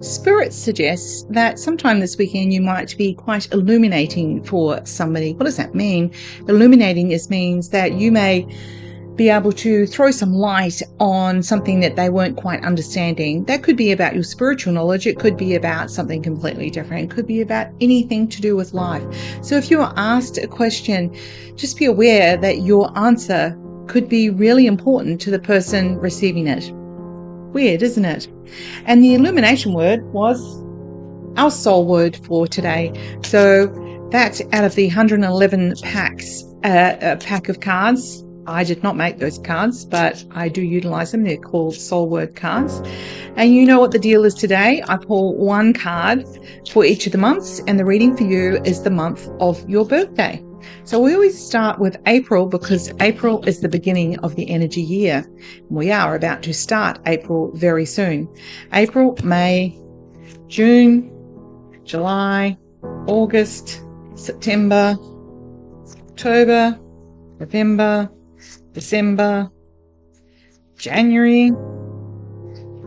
Spirit suggests that sometime this weekend you might be quite illuminating for somebody. What does that mean? Illuminating means that you may be able to throw some light on something that they weren't quite understanding. That could be about your spiritual knowledge. It could be about something completely different. It could be about anything to do with life. So if you are asked a question, just be aware that your answer could be really important to the person receiving it. Weird, isn't it? And the illumination word was our soul word for today. So that's out of the 111 packs, a pack of cards. I did not make those cards, but I do utilize them. They're called soul word cards. And you know what the deal is today. I pull one card for each of the months, and the reading for you is the month of your birthday. So we always start with April because April is the beginning of the energy year. We are about to start April very soon. April, May, June, July, August, September, October, November, December, January,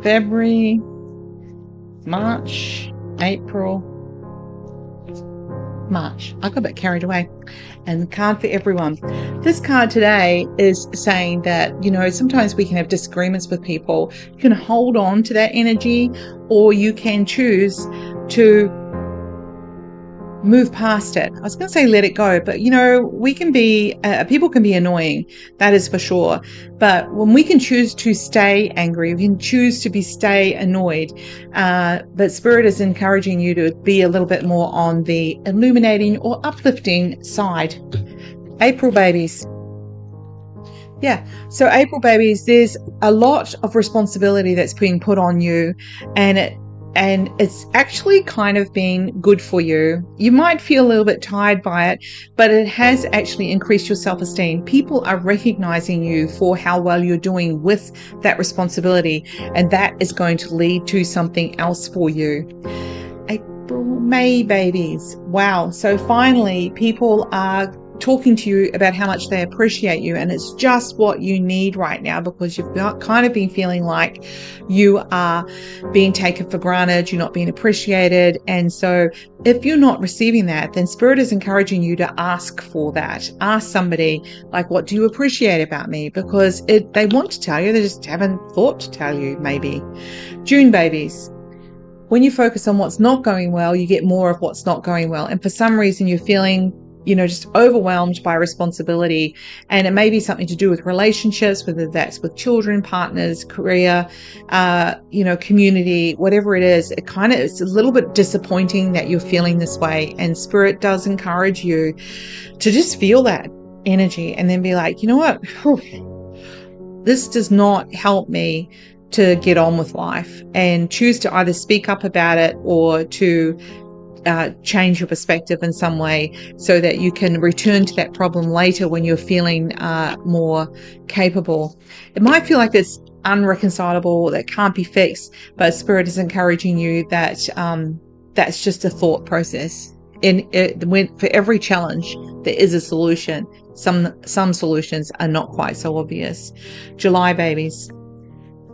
February, March, April, March. I got a bit carried away. And the card for everyone. This card today is saying that, sometimes we can have disagreements with people. You can hold on to that energy, or you can choose to move past it. I was going to say let it go, but we can be, people can be annoying, that is for sure. But when we can choose to stay angry, we can choose to stay annoyed. But Spirit is encouraging you to be a little bit more on the illuminating or uplifting side. April babies. Yeah. So April babies, there's a lot of responsibility that's being put on you, and it's actually kind of been good for you. You might feel a little bit tired by it, but it has actually increased your self-esteem. People are recognizing you for how well you're doing with that responsibility, and that is going to lead to something else for you. April, May babies. Wow. So finally, people are talking to you about how much they appreciate you, and it's just what you need right now, because you've kind of been feeling like you are being taken for granted, you're not being appreciated. And so if you're not receiving that, then Spirit is encouraging you to ask for that. Ask somebody, like, what do you appreciate about me? Because they want to tell you, they just haven't thought to tell you, maybe. June babies. When you focus on what's not going well, you get more of what's not going well. And for some reason you're feeling just overwhelmed by responsibility. And it may be something to do with relationships, whether that's with children, partners, career, community, whatever it is. It's a little bit disappointing that you're feeling this way. And Spirit does encourage you to just feel that energy and then be like, you know what? This does not help me to get on with life, and choose to either speak up about it or to change your perspective in some way, so that you can return to that problem later when you're feeling more capable. It might feel like it's unreconcilable, that can't be fixed, but Spirit is encouraging you that that's just a thought process. For every challenge, there is a solution. Some solutions are not quite so obvious. July babies.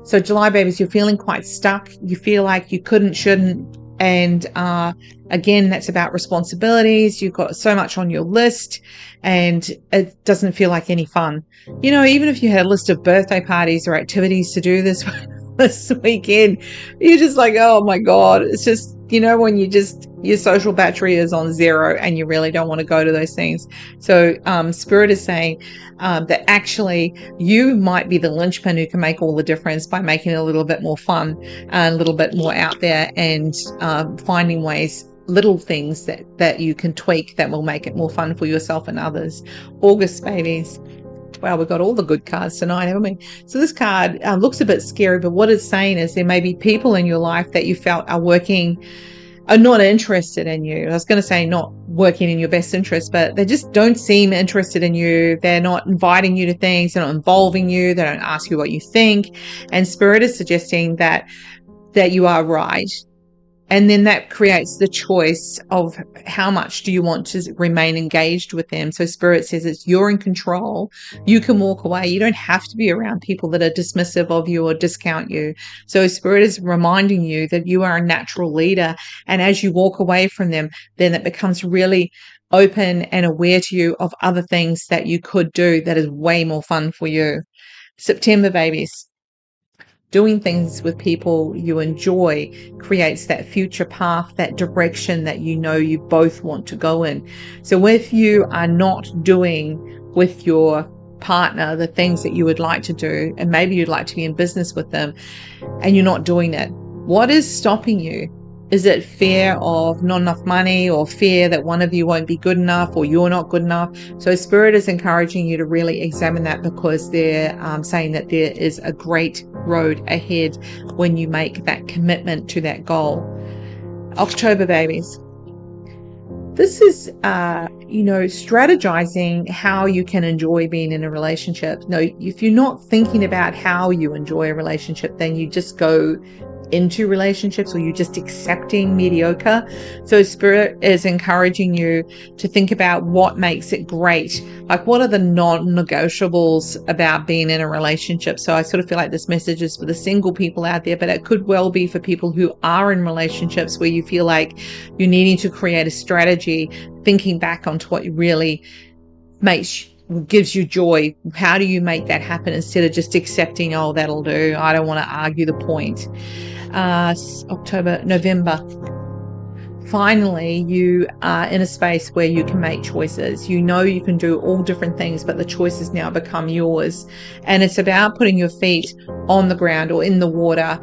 So July babies, you're feeling quite stuck. You feel like you couldn't, shouldn't. And again, that's about responsibilities. You've got so much on your list, and it doesn't feel like any fun. Even if you had a list of birthday parties or activities to do this weekend, you're just like, oh my God. It's just, when your social battery is on zero and you really don't want to go to those things. So Spirit is saying that actually you might be the linchpin who can make all the difference by making it a little bit more fun, a little bit more out there, and finding ways, little things that you can tweak that will make it more fun for yourself and others. August babies. Wow, we've got all the good cards tonight, haven't we? So this card looks a bit scary, but what it's saying is there may be people in your life that you felt are not interested in you. I was going to say not working in your best interest, but they just don't seem interested in you. They're not inviting you to things. They're not involving you. They don't ask you what you think. And Spirit is suggesting that you are right. And then that creates the choice of how much do you want to remain engaged with them. So Spirit says it's you're in control. You can walk away. You don't have to be around people that are dismissive of you or discount you. So Spirit is reminding you that you are a natural leader. And as you walk away from them, then it becomes really open and aware to you of other things that you could do that is way more fun for you. September, babies. Doing things with people you enjoy creates that future path, that direction that you know you both want to go in. So if you are not doing with your partner the things that you would like to do, and maybe you'd like to be in business with them and you're not doing it, what is stopping you? Is it fear of not enough money, or fear that one of you won't be good enough, or you're not good enough? So Spirit is encouraging you to really examine that, because they're saying that there is a great road ahead when you make that commitment to that goal. October, babies. This is, strategizing how you can enjoy being in a relationship. No, if you're not thinking about how you enjoy a relationship, then you just go into relationships, or you're just accepting mediocre. So Spirit is encouraging you to think about what makes it great. Like, what are the non-negotiables about being in a relationship? So I sort of feel like this message is for the single people out there, but it could well be for people who are in relationships where you feel like you're needing to create a strategy, thinking back onto what really gives you joy. How do you make that happen instead of just accepting, oh, that'll do, I don't want to argue the point. November. Finally, you are in a space where you can make choices. You know you can do all different things, but the choices now become yours. And it's about putting your feet on the ground or in the water,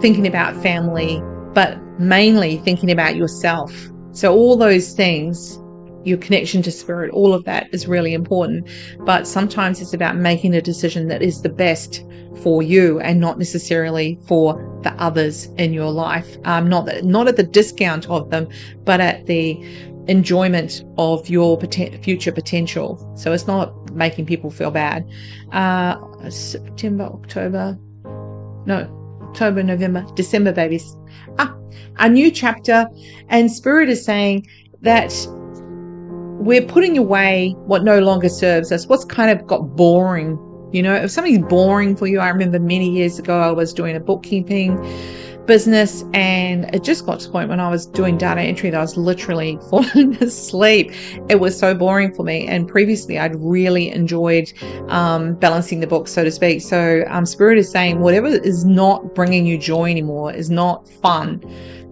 thinking about family, but mainly thinking about yourself. So all those things, your connection to Spirit, all of that is really important. But sometimes it's about making a decision that is the best for you and not necessarily for the others in your life. Not at the discount of them, but at the enjoyment of your future potential. So it's not making people feel bad. October, November, December, babies. A new chapter. And Spirit is saying that we're putting away what no longer serves us, what's kind of got boring. If something's boring for you, I remember many years ago, I was doing a bookkeeping business, and it just got to the point when I was doing data entry that I was literally falling asleep. It was so boring for me. And previously I'd really enjoyed balancing the books, so to speak. So Spirit is saying whatever is not bringing you joy anymore, is not fun,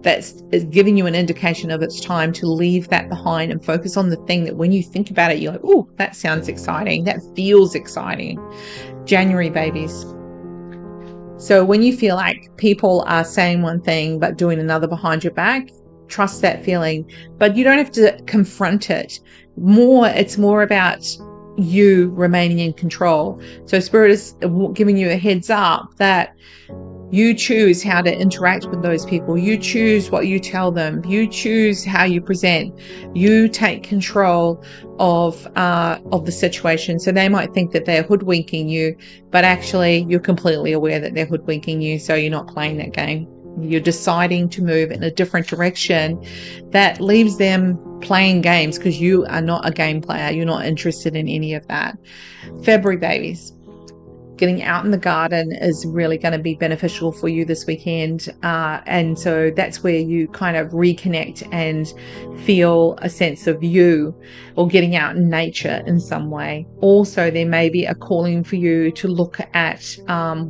that's giving you an indication of it's time to leave that behind and focus on the thing that when you think about it, you're like, oh, that sounds exciting. That feels exciting. January, babies. So when you feel like people are saying one thing but doing another behind your back, trust that feeling, but you don't have to confront it. It's more about you remaining in control. So Spirit is giving you a heads up that you choose how to interact with those people. You choose what you tell them. You choose how you present. You take control of the situation. So they might think that they're hoodwinking you, but actually you're completely aware that they're hoodwinking you. So you're not playing that game. You're deciding to move in a different direction that leaves them playing games, because you are not a game player. You're not interested in any of that. February, babies. Getting out in the garden is really going to be beneficial for you this weekend. And so that's where you kind of reconnect and feel a sense of you, or getting out in nature in some way. Also, there may be a calling for you to look at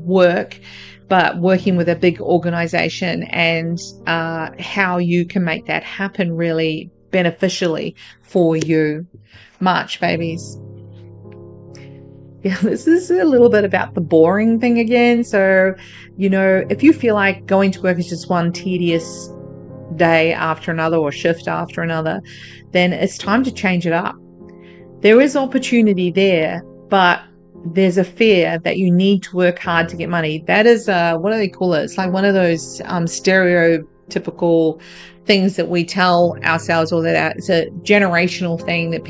work, but working with a big organization, and how you can make that happen really beneficially for you. March, babies. Yeah, this is a little bit about the boring thing again. So, if you feel like going to work is just one tedious day after another, or shift after another, then it's time to change it up. There is opportunity there, but there's a fear that you need to work hard to get money. That is, what do they call it? It's like one of those typical things that we tell ourselves, or that it's a generational thing that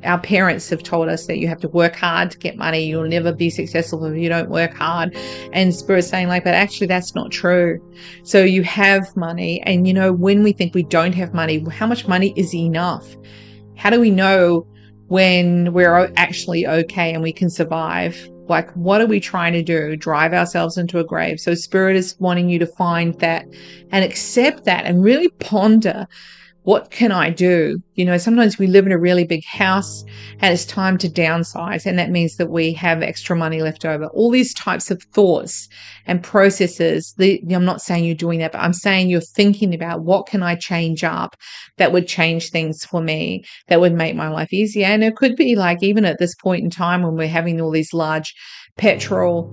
our parents have told us, that you have to work hard to get money. You'll never be successful if you don't work hard. And Spirit's saying like, but actually that's not true. So you have money. And when we think we don't have money, how much money is enough? How do we know when we're actually okay and we can survive? Like, what are we trying to do? Drive ourselves into a grave. So Spirit is wanting you to find that and accept that and really ponder, what can I do? Sometimes we live in a really big house and it's time to downsize. And that means that we have extra money left over. All these types of thoughts and processes. I'm not saying you're doing that, but I'm saying you're thinking about, what can I change up that would change things for me, that would make my life easier? And it could be like, even at this point in time when we're having all these large petrol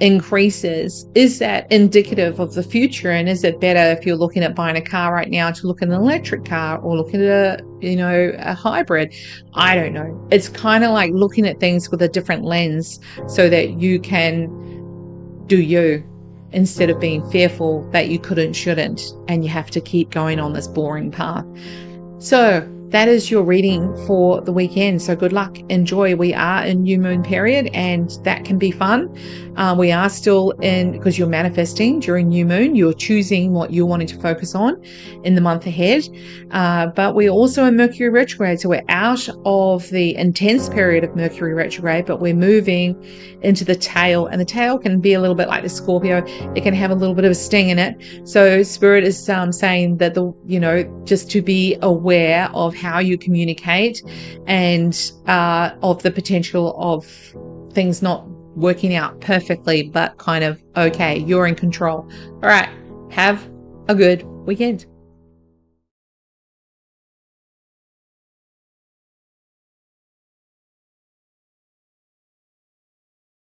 increases, is that indicative of the future? And is it better, if you're looking at buying a car right now, to look at an electric car or look at a hybrid? I don't know. It's kind of like looking at things with a different lens so that you can do you, instead of being fearful that you shouldn't, and you have to keep going on this boring path. So that is your reading for the weekend. So good luck. Enjoy. We are in new moon period, and that can be fun. We are still because you're manifesting during new moon. You're choosing what you're wanting to focus on in the month ahead. But we're also in Mercury retrograde. So we're out of the intense period of Mercury retrograde, but we're moving into the tail. And the tail can be a little bit like the Scorpio. It can have a little bit of a sting in it. So Spirit is saying that just to be aware of how you communicate, and of the potential of things not working out perfectly, but kind of okay, you're in control. All right, have a good weekend.